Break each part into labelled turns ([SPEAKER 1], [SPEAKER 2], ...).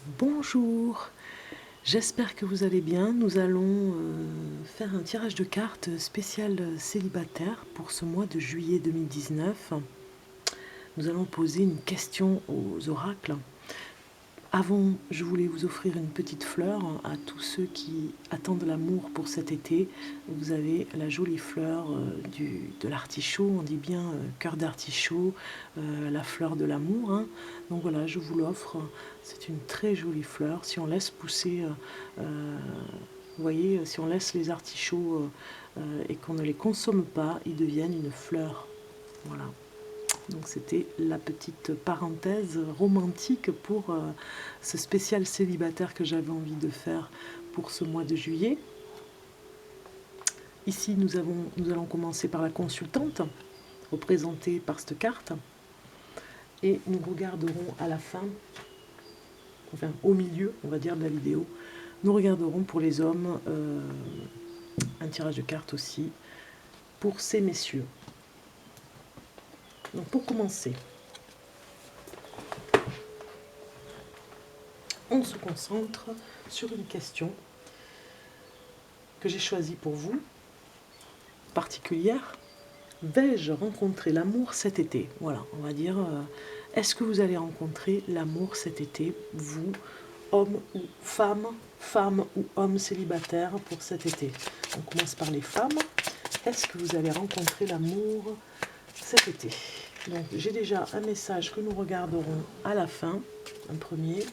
[SPEAKER 1] Bonjour, j'espère que vous allez bien. Nous allons faire un tirage de cartes spécial célibataire pour ce mois de juillet 2019. Nous allons poser une question aux oracles. Avant, je voulais vous offrir une petite fleur à tous ceux qui attendent l'amour pour cet été. Vous avez la jolie fleur de l'artichaut, on dit bien cœur d'artichaut, la fleur de l'amour, hein. Donc voilà, je vous l'offre. C'est une très jolie fleur. Si on laisse pousser, vous voyez, si on laisse les artichauts et qu'on ne les consomme pas, ils deviennent une fleur. Voilà. Donc c'était la petite parenthèse romantique pour ce spécial célibataire que j'avais envie de faire pour ce mois de juillet. Ici, nous allons commencer par la consultante, représentée par cette carte. Et nous regarderons à la fin, enfin au milieu, on va dire, de la vidéo, nous regarderons pour les hommes un tirage de cartes aussi pour ces messieurs. Donc pour commencer, on se concentre sur une question que j'ai choisie pour vous, particulière. Vais-je rencontrer l'amour cet été? Voilà, on va dire, est-ce que vous allez rencontrer l'amour cet été, vous, homme ou femme, femme ou homme célibataire pour cet été? On commence par les femmes. Est-ce que vous allez rencontrer l'amour cet été? Donc j'ai déjà un message que nous regarderons à la fin, un premier.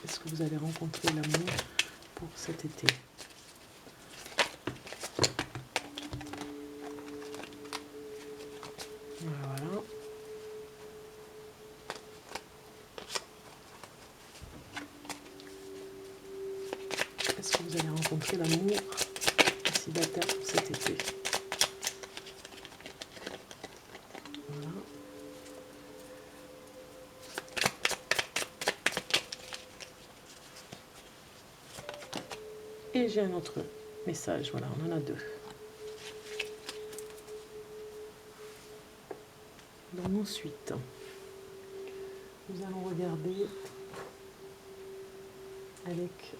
[SPEAKER 1] Est-ce que vous allez rencontrer l'amour pour cet été? Voilà. Est-ce que vous allez rencontrer l'amour célibataire pour cet été? Voilà. Et j'ai un autre message, voilà, on en a deux. Donc ensuite, nous allons regarder avec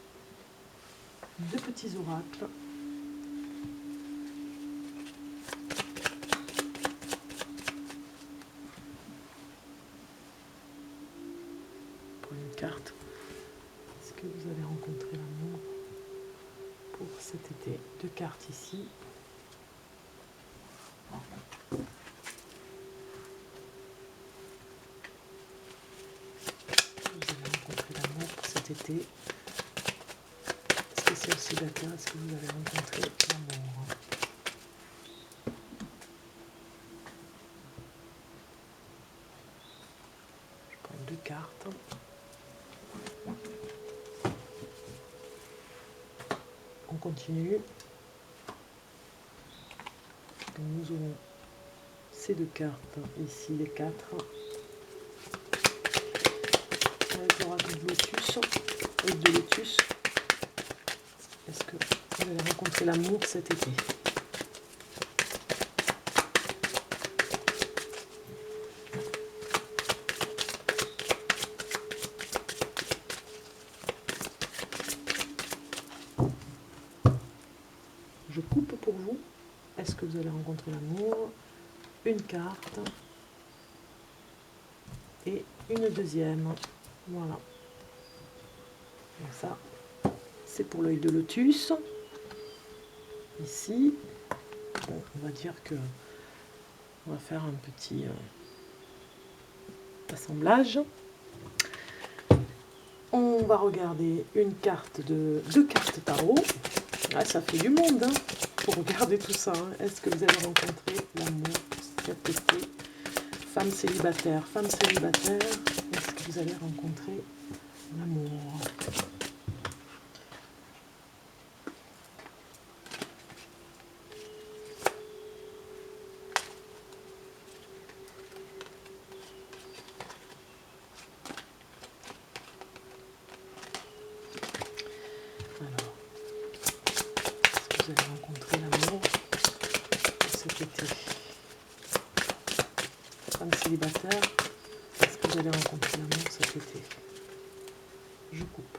[SPEAKER 1] deux petits oracles. Pour une carte, est-ce que vous allez rencontrer l'amour pour cet été? Deux cartes ici. Vous allez rencontrer l'amour pour cet été. Spécial célibataire, est-ce que vous allez rencontrer l'amour? Je prends deux cartes. On continue. Donc nous aurons ces deux cartes, ici les quatre. Avec l'oracle de Lotus, et de Lotus. Est-ce que vous allez rencontrer l'amour cet été? Je coupe pour vous. Est-ce que vous allez rencontrer l'amour? Une carte et une deuxième. Voilà. Donc ça, c'est pour l'œil de lotus. Ici, bon, on va dire que on va faire un petit assemblage. On va regarder une carte deux cartes tarot. Ah, ça fait du monde hein, pour regarder tout ça. Hein. Est-ce que vous allez rencontrer l'amour cet été? Femme célibataire, est-ce que vous allez rencontrer l'amour? Alors, est-ce que vous allez rencontrer l'amour cet été? Femme célibataire, est-ce que vous allez rencontrer l'amour cet été. Je coupe.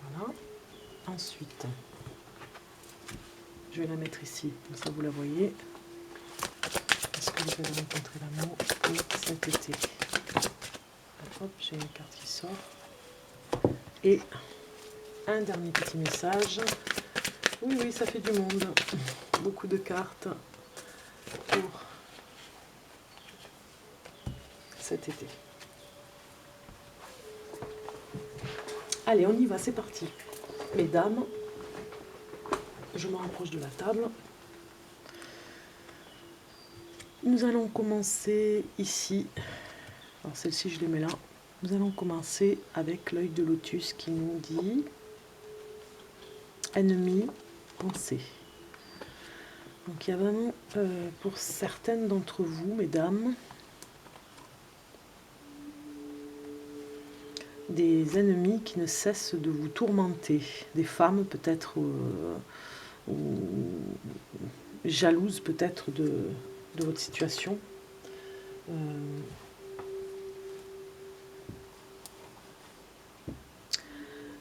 [SPEAKER 1] Voilà. Ensuite, je vais la mettre ici, comme ça vous la voyez. Est-ce que vous allez rencontrer l'amour pour cet été? Hop, j'ai une carte qui sort. Et un dernier petit message. Oui, oui, ça fait du monde. Beaucoup de cartes pour cet été. Allez, on y va, c'est parti. Mesdames, je me rapproche de la table. Nous allons commencer ici. Alors celle-ci, je les mets là. Nous allons commencer avec l'œil de lotus qui nous dit ennemi, pensée. Donc il y a vraiment, pour certaines d'entre vous, mesdames, des ennemis qui ne cessent de vous tourmenter. Des femmes peut-être, ou jalouses peut-être de votre situation.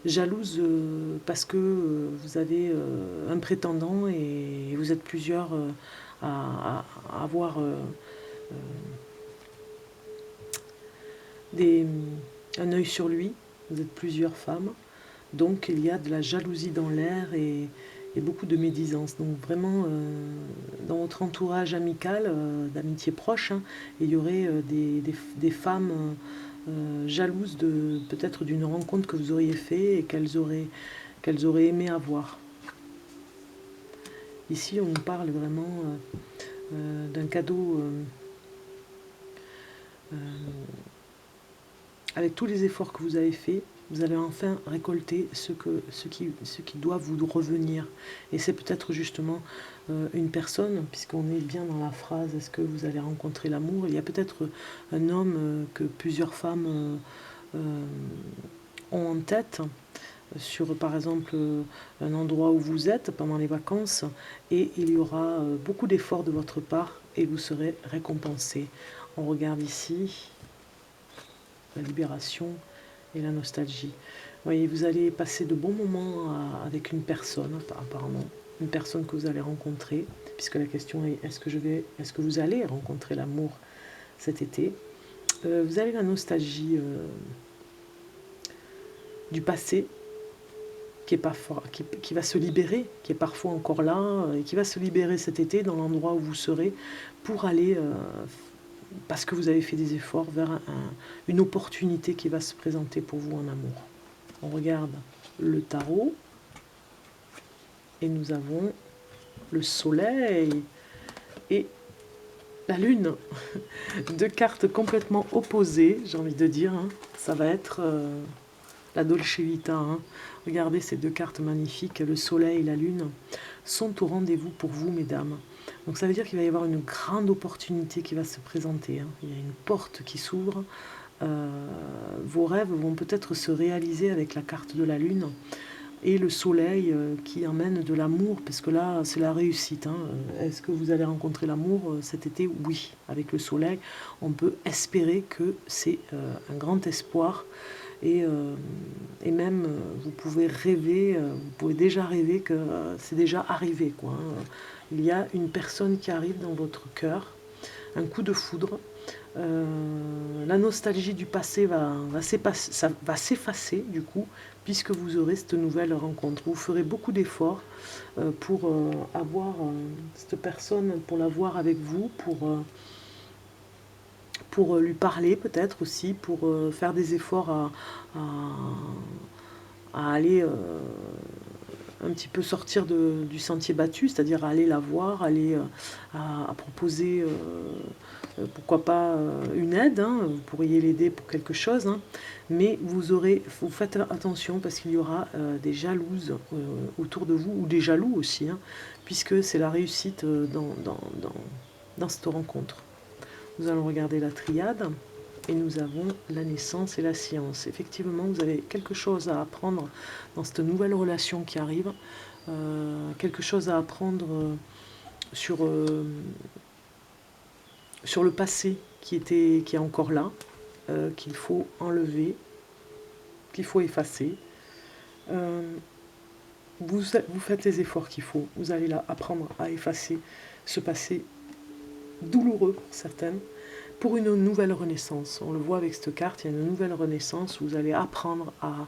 [SPEAKER 1] Jalouse parce que vous avez un prétendant et vous êtes plusieurs à avoir un œil sur lui. Vous êtes plusieurs femmes, donc il y a de la jalousie dans l'air et beaucoup de médisance. Donc vraiment, dans votre entourage amical, d'amitié proche, hein, il y aurait des femmes jalouses peut-être d'une rencontre que vous auriez fait et qu'elles auraient aimé avoir. Ici, on parle vraiment d'un cadeau avec tous les efforts que vous avez faits. Vous allez enfin récolter ce qui doit vous revenir. Et c'est peut-être justement une personne, puisqu'on est bien dans la phrase « Est-ce que vous allez rencontrer l'amour ?» Il y a peut-être un homme que plusieurs femmes ont en tête, sur par exemple un endroit où vous êtes pendant les vacances, et il y aura beaucoup d'efforts de votre part et vous serez récompensé. On regarde ici la libération et la nostalgie. Vous voyez, vous allez passer de bons moments avec une personne, apparemment, une personne que vous allez rencontrer, puisque la question est est-ce que vous allez rencontrer l'amour cet été? Vous avez la nostalgie du passé qui va se libérer, qui est parfois encore là, et qui va se libérer cet été dans l'endroit où vous serez pour aller parce que vous avez fait des efforts vers une opportunité qui va se présenter pour vous en amour. On regarde le tarot et nous avons le soleil et la lune. Deux cartes complètement opposées, j'ai envie de dire. Hein. Ça va être la Dolce Vita. Hein. Regardez ces deux cartes magnifiques, le soleil et la lune, sont au rendez-vous pour vous, mesdames. Donc ça veut dire qu'il va y avoir une grande opportunité qui va se présenter. Hein. Il y a une porte qui s'ouvre. Vos rêves vont peut-être se réaliser avec la carte de la lune et le soleil qui emmène de l'amour, parce que là, c'est la réussite. Hein. Est-ce que vous allez rencontrer l'amour cet été? Oui. Avec le soleil, on peut espérer que c'est un grand espoir. Et même, vous pouvez rêver, vous pouvez déjà rêver que c'est déjà arrivé, quoi. Hein. Il y a une personne qui arrive dans votre cœur, un coup de foudre. La nostalgie du passé va s'effacer, du coup, puisque vous aurez cette nouvelle rencontre. Vous ferez beaucoup d'efforts pour avoir cette personne, pour la voir avec vous, pour lui parler peut-être aussi, pour faire des efforts à aller un petit peu sortir du sentier battu, c'est-à-dire aller la voir, aller à proposer, pourquoi pas, une aide, hein, vous pourriez l'aider pour quelque chose, hein, mais vous faites attention parce qu'il y aura des jalouses autour de vous, ou des jaloux aussi, hein, puisque c'est la réussite dans cette rencontre. Nous allons regarder la triade et nous avons la naissance et la science. Effectivement, vous avez quelque chose à apprendre dans cette nouvelle relation qui arrive, quelque chose à apprendre sur sur le passé qui est encore là, qu'il faut enlever, qu'il faut effacer. Vous faites les efforts qu'il faut. Vous allez là apprendre à effacer ce passé douloureux pour certaines, pour une nouvelle renaissance. On le voit avec cette carte, il y a une nouvelle renaissance où vous allez apprendre à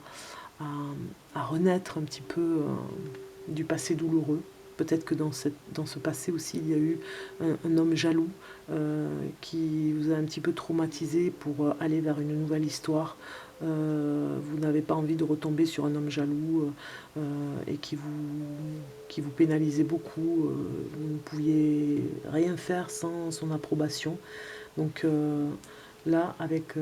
[SPEAKER 1] renaître un petit peu du passé douloureux. Peut-être que dans ce passé aussi, il y a eu un homme jaloux qui vous a un petit peu traumatisé pour aller vers une nouvelle histoire. Vous n'avez pas envie de retomber sur un homme jaloux et qui vous pénalisait beaucoup. Vous ne pouviez rien faire sans son approbation. Donc là, avec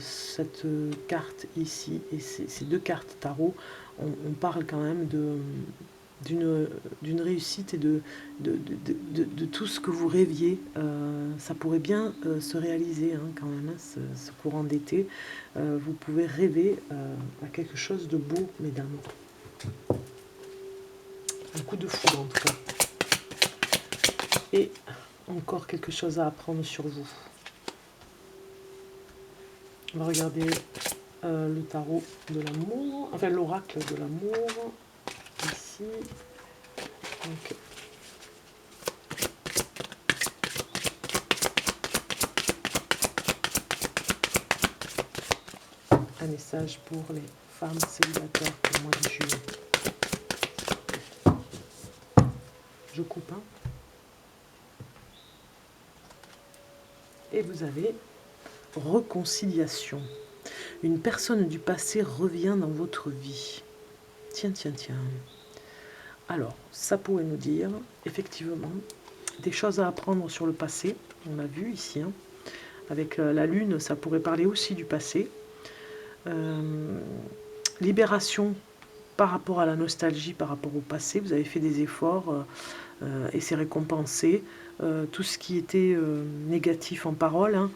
[SPEAKER 1] cette carte ici et ces deux cartes tarot, on parle quand même d'une réussite et de tout ce que vous rêviez. Ça pourrait bien se réaliser quand même, hein, ce courant d'été. Vous pouvez rêver à quelque chose de beau, mesdames. Un coup de foudre en tout cas. Et encore quelque chose à apprendre sur vous. On va regarder le tarot de l'amour, enfin l'oracle de l'amour, ici. Donc, un message pour les femmes célibataires pour le mois de juillet. Je coupe, hein. Et vous avez réconciliation. Une personne du passé revient dans votre vie. Tiens, tiens, tiens. Alors, ça pourrait nous dire, effectivement, des choses à apprendre sur le passé. On l'a vu ici, hein. Avec la lune, ça pourrait parler aussi du passé. Libération par rapport à la nostalgie, par rapport au passé. Vous avez fait des efforts et c'est récompensé. Tout ce qui était négatif en parole, hein,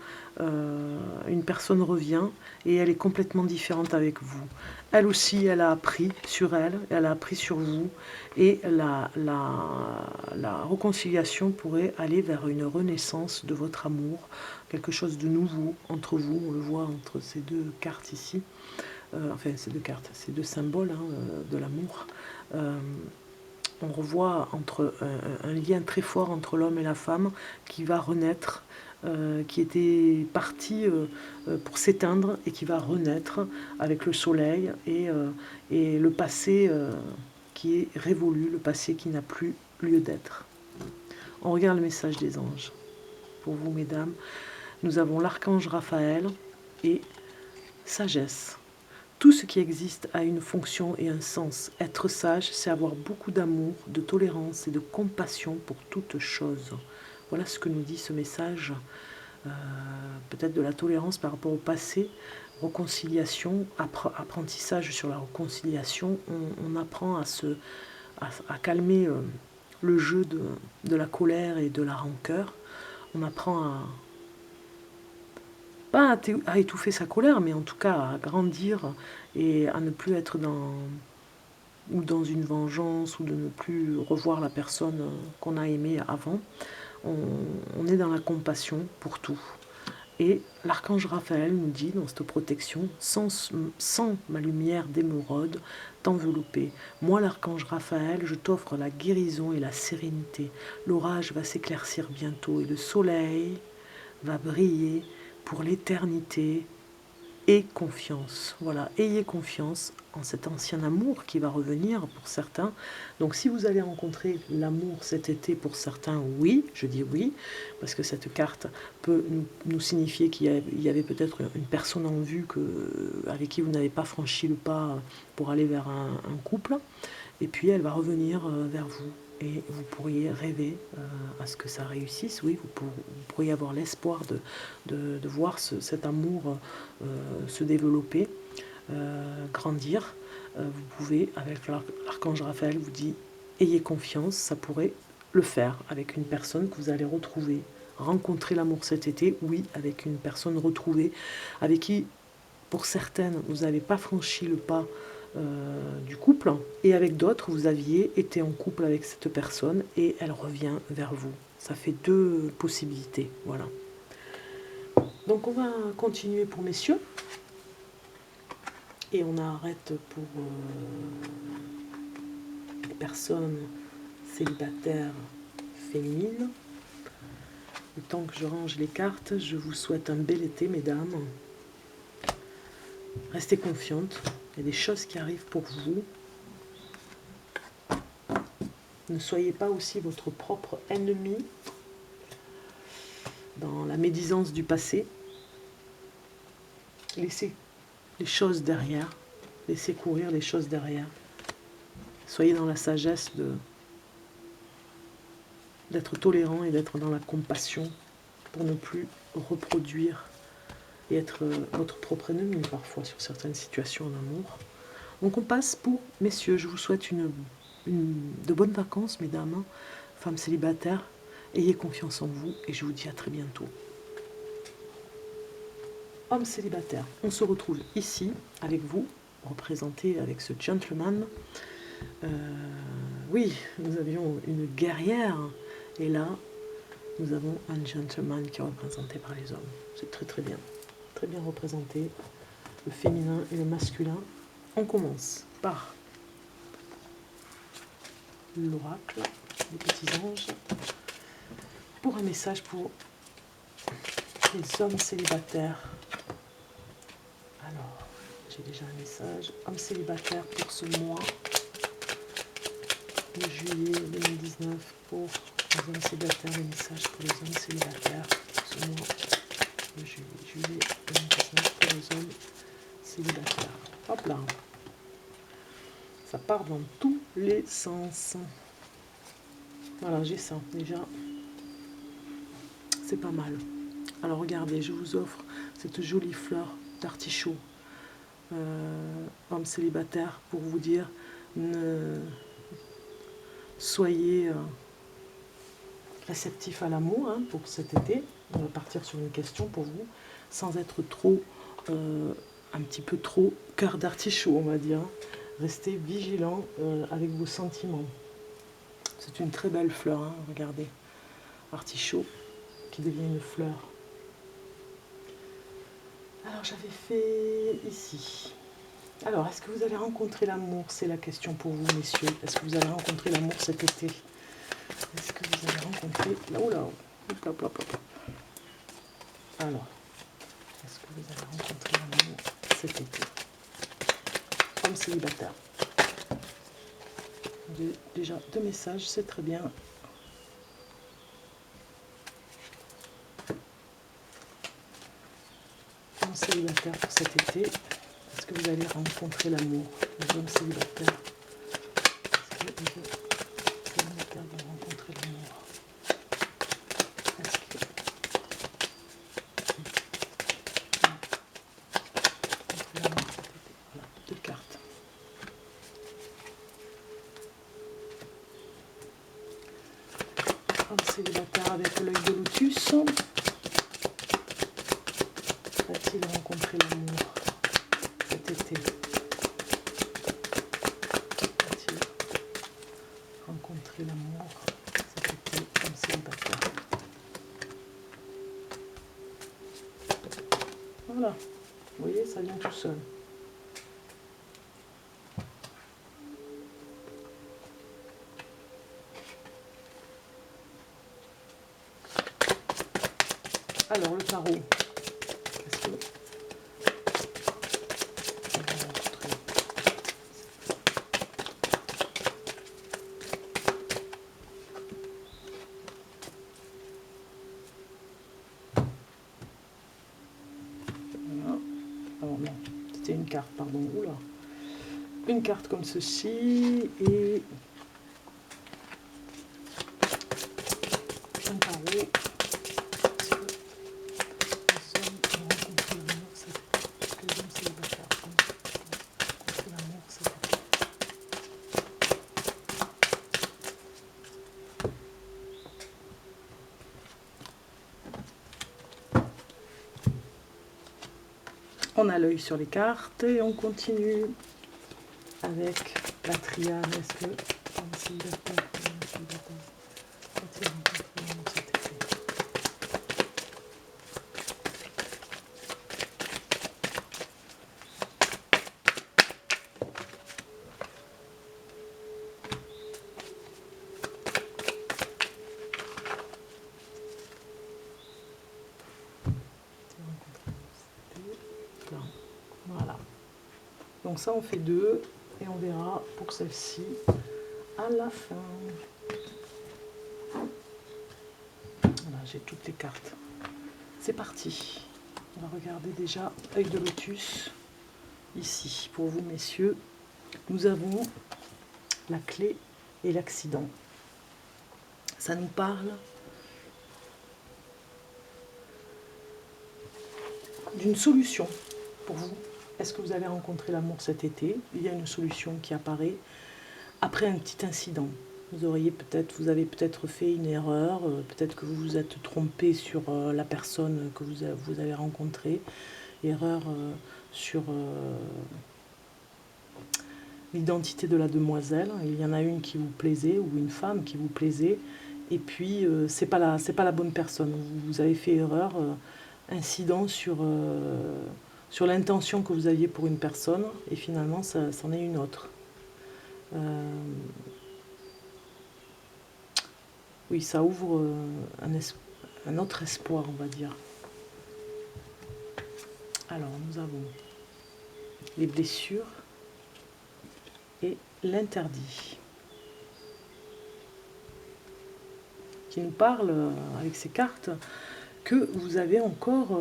[SPEAKER 1] une personne revient et elle est complètement différente avec vous. Elle aussi, elle a appris sur elle, elle a appris sur vous, et la réconciliation pourrait aller vers une renaissance de votre amour, quelque chose de nouveau entre vous. On le voit entre ces deux cartes ici, enfin ces deux cartes, ces deux symboles de l'amour. On revoit un lien très fort entre l'homme et la femme qui va renaître, qui était parti pour s'éteindre et qui va renaître avec le soleil et le passé qui est révolu, le passé qui n'a plus lieu d'être. On regarde le message des anges. Pour vous, mesdames, nous avons l'archange Raphaël et sagesse. Tout ce qui existe a une fonction et un sens. Être sage, c'est avoir beaucoup d'amour, de tolérance et de compassion pour toute chose. Voilà ce que nous dit ce message. Peut-être de la tolérance par rapport au passé, réconciliation, apprentissage sur la réconciliation. On apprend à calmer le jeu de la colère et de la rancœur. On apprend pas à étouffer sa colère, mais en tout cas à grandir et à ne plus être dans une vengeance ou de ne plus revoir la personne qu'on a aimée avant. On est dans la compassion pour tout. Et l'archange Raphaël nous dit dans cette protection, sans ma lumière d'émeraude t'envelopper. Moi, l'archange Raphaël, je t'offre la guérison et la sérénité. L'orage va s'éclaircir bientôt et le soleil va briller pour l'éternité. Et confiance. Voilà, ayez confiance en cet ancien amour qui va revenir pour certains. Donc si vous allez rencontrer l'amour cet été pour certains, oui, je dis oui, parce que cette carte peut nous signifier qu'il y avait peut-être une personne en vue avec qui vous n'avez pas franchi le pas pour aller vers un couple, et puis elle va revenir vers vous. Et vous pourriez rêver à ce que ça réussisse, oui, vous pourriez avoir l'espoir de voir cet amour se développer, grandir. Vous pouvez, avec l'archange Raphaël, vous dit, ayez confiance, ça pourrait le faire avec une personne que vous allez retrouver. Rencontrer l'amour cet été, oui, avec une personne retrouvée, avec qui, pour certaines, vous n'avez pas franchi le pas du couple, et avec d'autres, vous aviez été en couple avec cette personne et elle revient vers vous. Ça fait deux possibilités, voilà. Donc on va continuer pour messieurs. Et on arrête pour les personnes célibataires féminines. Le temps que je range les cartes, je vous souhaite un bel été, mesdames. Restez confiantes, il y a des choses qui arrivent pour vous. Ne soyez pas aussi votre propre ennemi dans la médisance du passé. Laissez les choses derrière, laissez courir les choses derrière. Soyez dans la sagesse d'être tolérant et d'être dans la compassion pour ne plus reproduire et être votre propre ennemi parfois sur certaines situations en amour. Donc on passe pour messieurs. Je vous souhaite de bonnes vacances, mesdames, femmes célibataires. Ayez confiance en vous et je vous dis à très bientôt. Hommes célibataires, on se retrouve ici avec vous, représenté avec ce gentleman. Oui, nous avions une guerrière et là, nous avons un gentleman qui est représenté par les hommes. C'est très bien représenté, le féminin et le masculin. On commence par l'oracle, les petits anges, pour un message pour les hommes célibataires. Alors, j'ai déjà un message. Hommes célibataires pour ce mois de juillet 2019 pour les hommes célibataires. Les messages pour les hommes célibataires pour ce mois de juillet 2019 pour les hommes célibataires. Hop là. Ça part dans tous les sens. Voilà, j'ai ça déjà. C'est pas mal. Alors regardez, je vous offre cette jolie fleur d'artichaut. Homme célibataire, pour vous dire, soyez réceptif à l'amour pour cet été. On va partir sur une question pour vous, sans être trop, un petit peu trop cœur d'artichaut, on va dire. Restez vigilant avec vos sentiments. C'est une très belle fleur, hein, regardez. Artichaut qui devient une fleur. Alors j'avais fait ici. Alors, est-ce que vous allez rencontrer l'amour? C'est la question pour vous, messieurs. Est-ce que vous allez rencontrer l'amour cet été? Est-ce que vous allez rencontrer... Oh là, hop, hop, hop, hop. Alors, est-ce que vous allez rencontrer l'amour cet été? Homme célibataire. J'ai déjà 2 messages, c'est très bien. Homme célibataire pour cet été. Est-ce que vous allez rencontrer l'amour? Les hommes célibataires. Est-ce que les hommes célibataires vont rencontrer l'amour? Est-ce que... Voilà, 2 cartes. Homme célibataire avec l'œil de lotus. Va-t-il rencontrer l'amour cet été? Va-t-il rencontrer l'amour cet été comme célibataire? Voilà, vous voyez, ça vient tout seul. Alors, le tarot. Qu'est-ce que... Voilà. Alors non, c'était une carte, pardon. Oula. Une carte comme ceci et un tarot. On a l'œil sur les cartes et on continue avec la triade. Est-ce que Donc ça, on fait 2 et on verra pour celle-ci à la fin. Voilà, j'ai toutes les cartes. C'est parti. On va regarder déjà œil de lotus. Ici, pour vous, messieurs, nous avons la clé et l'accident. Ça nous parle d'une solution pour vous. Est-ce que vous allez rencontrer l'amour cet été? Il y a une solution qui apparaît après un petit incident. Vous avez peut-être fait une erreur, peut-être que vous vous êtes trompé sur la personne que vous avez rencontrée, erreur sur l'identité de la demoiselle. Il y en a une qui vous plaisait ou une femme qui vous plaisait, et puis c'est pas la bonne personne. Vous avez fait erreur, incident sur l'intention que vous aviez pour une personne, et finalement c'en est une autre. Oui, ça ouvre un autre espoir, on va dire. Alors, nous avons les blessures et l'interdit, qui nous parle, avec ces cartes, que vous avez encore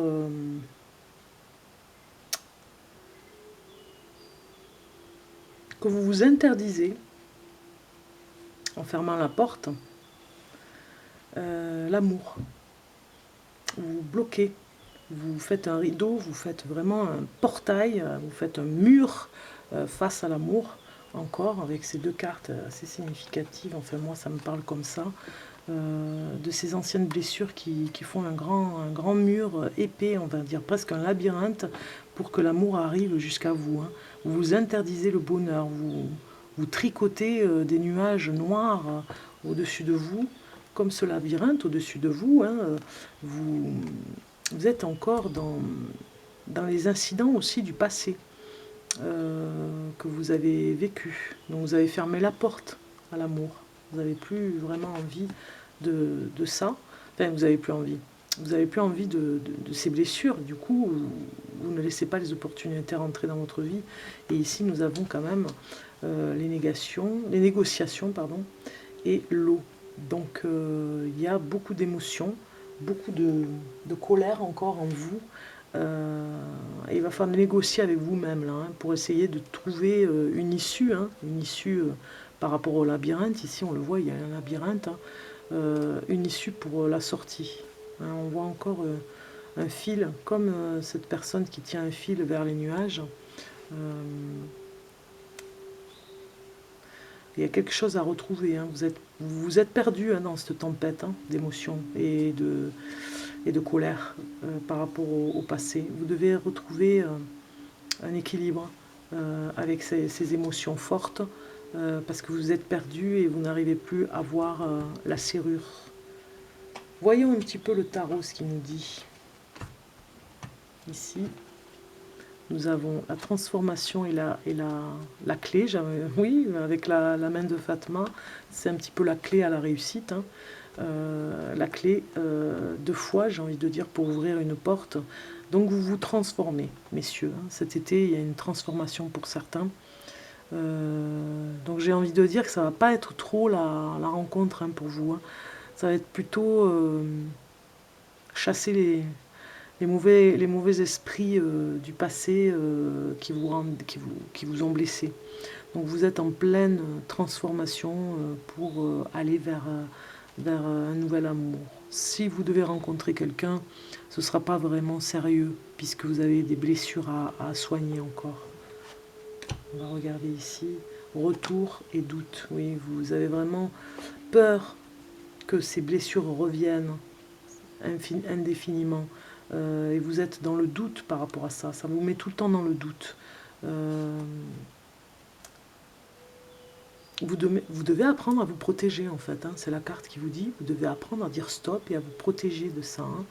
[SPEAKER 1] que vous vous interdisez, en fermant la porte, l'amour. Vous bloquez, vous faites un rideau, vous faites vraiment un portail, vous faites un mur face à l'amour, encore avec ces 2 cartes assez significatives. Enfin, moi ça me parle comme ça, de ces anciennes blessures qui font un grand mur épais, on va dire presque un labyrinthe, pour que l'amour arrive jusqu'à vous, hein. Vous vous interdisez le bonheur, vous tricotez des nuages noirs au-dessus de vous, comme ce labyrinthe au-dessus de vous, hein. Vous êtes encore dans les incidents aussi du passé que vous avez vécu. Donc vous avez fermé la porte à l'amour. Vous n'avez plus vraiment envie de ça. Enfin, vous n'avez plus envie. Vous n'avez plus envie de ces blessures. Du coup, vous ne laissez pas les opportunités rentrer dans votre vie. Et ici, nous avons quand même les négociations, pardon, et l'eau. Donc, il y a beaucoup d'émotions, beaucoup de colère encore en vous. Et il va falloir négocier avec vous-même là, hein, pour essayer de trouver une issue, hein, par rapport au labyrinthe. Ici, on le voit, il y a un labyrinthe, hein, une issue pour la sortie. Hein, on voit encore un fil, comme cette personne qui tient un fil vers les nuages. Il y a quelque chose à retrouver, hein. Vous êtes perdu, hein, dans cette tempête, hein, d'émotions et de colère par rapport au passé. Vous devez retrouver un équilibre avec ces émotions fortes, parce que vous êtes perdu et vous n'arrivez plus à voir la serrure. Voyons un petit peu le tarot, ce qu'il nous dit. Ici, nous avons la transformation et la clé. Oui, avec la main de Fatma, c'est un petit peu la clé à la réussite, hein. La clé 2 fois, j'ai envie de dire, pour ouvrir une porte. Donc vous vous transformez, messieurs, hein. Cet été, il y a une transformation pour certains. Donc j'ai envie de dire que ça va pas être trop la rencontre, hein, pour vous, hein. Ça va être plutôt chasser les mauvais esprits du passé qui vous ont blessé. Donc vous êtes en pleine transformation pour aller vers un nouvel amour. Si vous devez rencontrer quelqu'un, ce ne sera pas vraiment sérieux, puisque vous avez des blessures à soigner encore. On va regarder ici. Retour et doute. Oui, vous avez vraiment peur que ces blessures reviennent indéfiniment. Et vous êtes dans le doute par rapport à ça. Ça vous met tout le temps dans le doute. Vous devez apprendre à vous protéger, en fait, hein. C'est la carte qui vous dit, vous devez apprendre à dire stop et à vous protéger de ça, hein.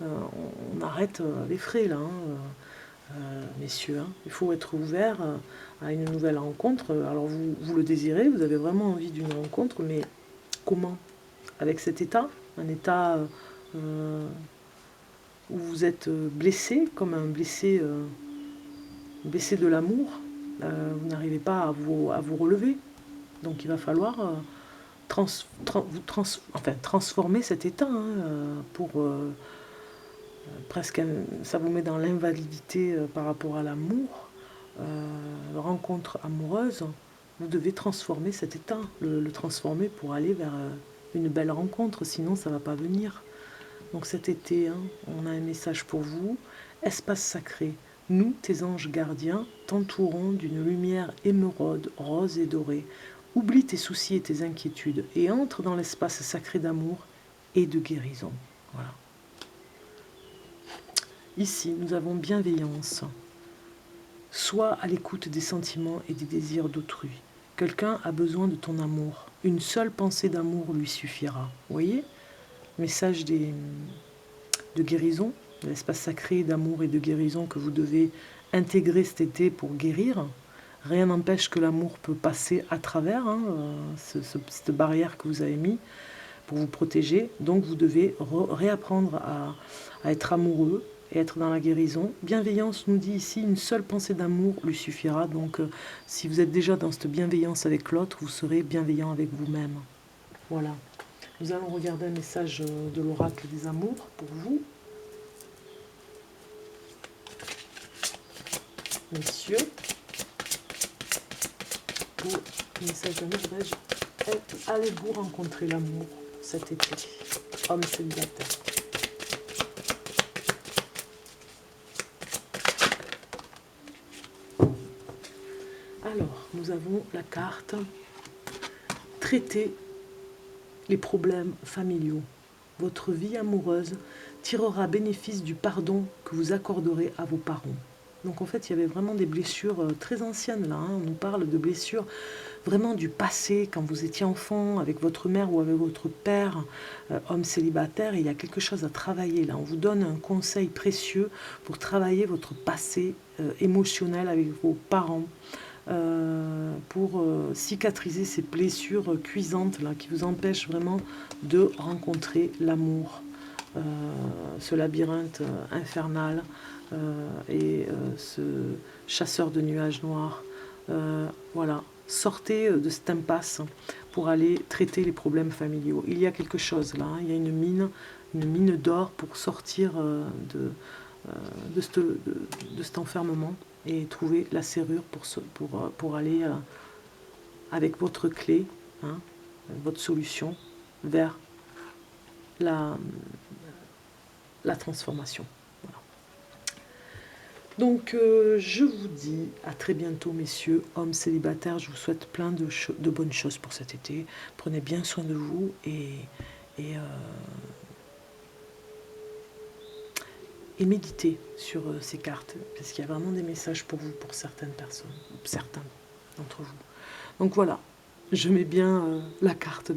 [SPEAKER 1] On arrête les frais, là, hein, messieurs, hein. Il faut être ouvert à une nouvelle rencontre. Alors vous le désirez, vous avez vraiment envie d'une rencontre, mais comment? Avec cet état, un état où vous êtes blessé, comme un blessé de l'amour, vous n'arrivez pas à vous relever. Donc il va falloir transformer cet état pour presque, ça vous met dans l'invalidité par rapport à l'amour, rencontre amoureuse. Vous devez transformer cet état, le transformer pour aller vers une belle rencontre, sinon ça ne va pas venir. Donc cet été, on a un message pour vous. Espace sacré, nous, tes anges gardiens, t'entourons d'une lumière émeraude, rose et dorée. Oublie tes soucis et tes inquiétudes et entre dans l'espace sacré d'amour et de guérison. Voilà. Ici, nous avons bienveillance. Sois à l'écoute des sentiments et des désirs d'autrui. Quelqu'un a besoin de ton amour. Une seule pensée d'amour lui suffira. Vous voyez ? Message de guérison, de l'espace sacré d'amour et de guérison que vous devez intégrer cet été pour guérir. Rien n'empêche que l'amour peut passer à travers cette barrière que vous avez mis pour vous protéger. Donc vous devez réapprendre à être amoureux et être dans la guérison. Bienveillance nous dit ici, une seule pensée d'amour lui suffira. Donc si vous êtes déjà dans cette bienveillance avec l'autre, vous serez bienveillant avec vous-même. Voilà. Nous allons regarder un message de l'oracle des amours pour vous. Messieurs, pour le message d'amour, allez-vous rencontrer l'amour cet été, homme célibataire? Alors, nous avons la carte traiter les problèmes familiaux. Votre vie amoureuse tirera bénéfice du pardon que vous accorderez à vos parents. Donc en fait, il y avait vraiment des blessures très anciennes là. On nous parle de blessures vraiment du passé, quand vous étiez enfant, avec votre mère ou avec votre père, homme célibataire. Il y a quelque chose à travailler là. On vous donne un conseil précieux pour travailler votre passé émotionnel avec vos parents. Pour cicatriser ces blessures cuisantes là, qui vous empêchent vraiment de rencontrer l'amour, ce labyrinthe infernal et ce chasseur de nuages noirs. Voilà, sortez de cette impasse pour aller traiter les problèmes familiaux. Il y a quelque chose là, il y a une mine d'or pour sortir de cet enfermement et trouver la serrure pour aller avec votre clé, votre solution, vers la transformation. Voilà. Donc, je vous dis à très bientôt, messieurs, hommes célibataires. Je vous souhaite plein de bonnes choses pour cet été. Prenez bien soin de vous et méditez sur ces cartes, parce qu'il y a vraiment des messages pour vous, pour certaines personnes, certains d'entre vous. Donc voilà, je mets bien la carte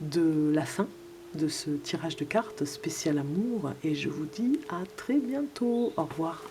[SPEAKER 1] de la fin de ce tirage de cartes spécial amour, et je vous dis à très bientôt. Au revoir.